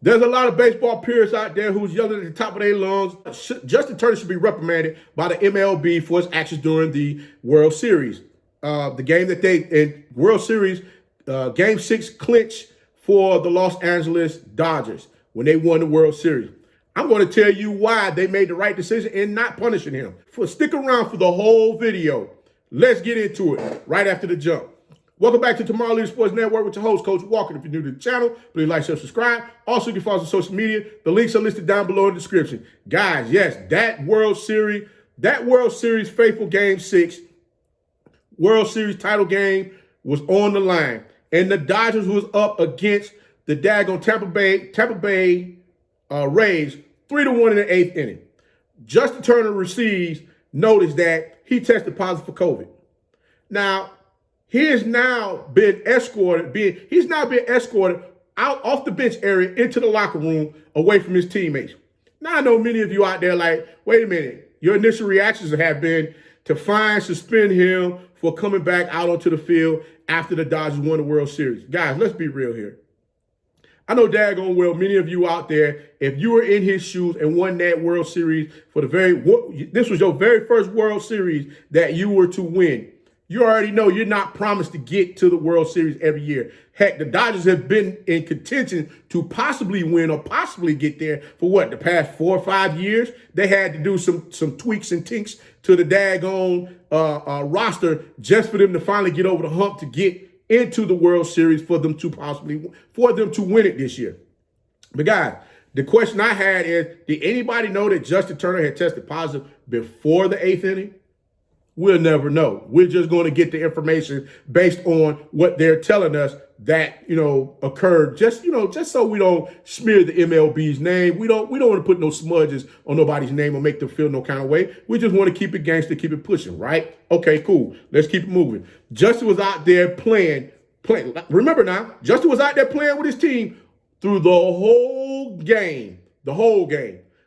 There's a lot of baseball purists out there who's yelling at the top of their lungs. Justin Turner should be reprimanded by the MLB for his actions during the World Series. The game that they, in World Series, Game 6 clinch for the Los Angeles Dodgers when they won the World Series. I'm going to tell you why they made the right decision in not punishing him. Stick around for the whole video. Let's get into it right after the jump. Welcome back to Tomorrow Leader Sports Network with your host, Coach Walker. If you're new to the channel, please like, share, subscribe. Also, you can follow us on social media. The links are listed down below in the description. Guys, yes, that World Series faithful Game 6, World Series title game was on the line. And the Dodgers was up against the daggone Tampa Bay Rays 3-1 in the 8th inning. Justin Turner receives notice that he tested positive for COVID. Now, he has now been escorted, out off the bench area into the locker room away from his teammates. Now, I know many of you out there like, wait a minute, your initial reactions have been to suspend him for coming back out onto the field after the Dodgers won the World Series. Guys, let's be real here. I know daggone well many of you out there, if you were in his shoes and won that World Series this was your very first World Series that you were to win. You already know you're not promised to get to the World Series every year. Heck, the Dodgers have been in contention to possibly win or possibly get there for the past 4 or 5 years. They had to do some tweaks and tinks to the daggone roster just for them to finally get over the hump to get into the World Series for them to win it this year. But guys, the question I had is, did anybody know that Justin Turner had tested positive before the 8th inning? We'll never know. We're just going to get the information based on what they're telling us that, occurred just so we don't smear the MLB's name. We don't want to put no smudges on nobody's name or make them feel no kind of way. We just want to keep it gangster, keep it pushing, right? Okay, cool. Let's keep it moving. Justin was out there playing. Remember now, Justin was out there playing with his team through the whole game.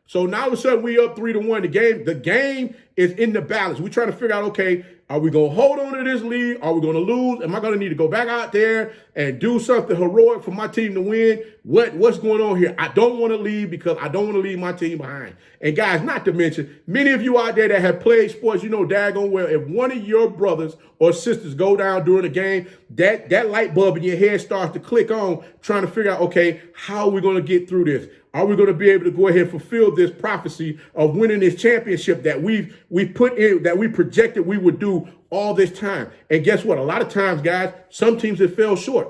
So now all of a sudden we up 3-1. The game is in the balance. We're trying to figure out, okay, are we going to hold on to this lead? Are we going to lose? Am I going to need to go back out there and do something heroic for my team to win? What's going on here? I don't want to leave because I don't want to leave my team behind. And guys, not to mention, many of you out there that have played sports, daggone well, if one of your brothers or sisters go down during the game, that light bulb in your head starts to click on, trying to figure out, okay, how are we going to get through this? Are we going to be able to go ahead and fulfill this prophecy of winning this championship that we put in, that we projected we would do all this time? And guess what? A lot of times, guys, some teams have fell short.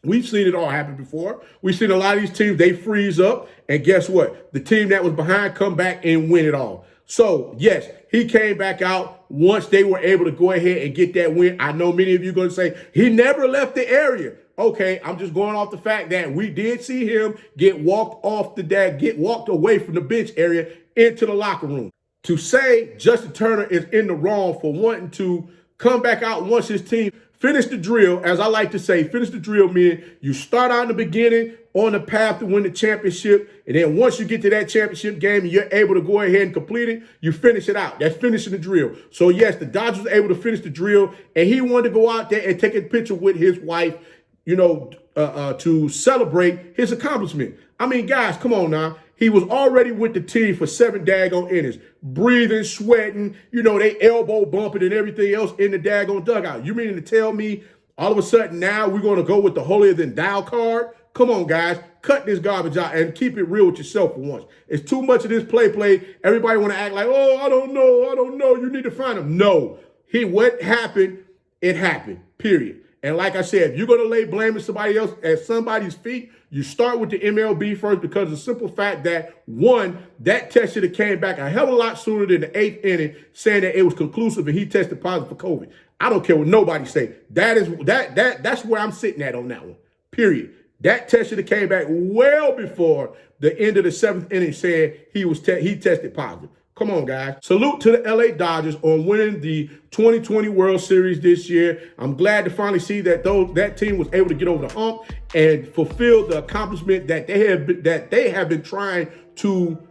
We've seen it all happen before. We've seen a lot of these teams, they freeze up. And guess what? The team that was behind come back and win it all. So, yes, he came back out once they were able to go ahead and get that win. I know many of you are going to say, he never left the area. Okay, I'm just going off the fact that we did see him get walked away from the bench area into the locker room. To say Justin Turner is in the wrong for wanting to come back out once his team finish the drill, as I like to say, finish the drill meaning you start out in the beginning on the path to win the championship, and then once you get to that championship game and you're able to go ahead and complete it, you finish it out. That's finishing the drill. So yes, the Dodgers were able to finish the drill, and he wanted to go out there and take a picture with his wife, to celebrate his accomplishment. I mean, guys, come on now. He was already with the team for 7 daggone innings, breathing, sweating, they elbow bumping and everything else in the daggone dugout. You meaning to tell me all of a sudden now we're going to go with the holier than thou card? Come on, guys. Cut this garbage out and keep it real with yourself for once. It's too much of this play. Everybody want to act like, oh, I don't know. You need to find him. No. What happened, it happened, period. And like I said, if you're going to lay blame at somebody else at somebody's feet, you start with the MLB first, because of the simple fact that, one, that test should have came back a hell of a lot sooner than the 8th inning, saying that it was conclusive and he tested positive for COVID. I don't care what nobody say. That's where I'm sitting at on that one. Period. That test should have came back well before the end of the 7th inning, saying he tested positive. Come on, guys. Salute to the LA Dodgers on winning the 2020 World Series this year. I'm glad to finally see that that team was able to get over the hump and fulfill the accomplishment that they have been trying to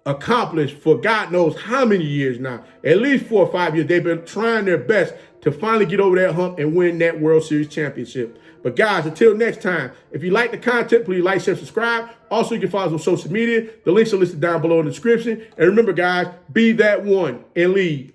accomplished for God knows how many years now. At least 4 or 5 years. They've been trying their best to finally get over that hump and win that World Series championship. But guys, until next time, if you like the content, please like, share, subscribe. Also, you can follow us on social media. The links are listed down below in the description. And remember, guys, be that one and lead.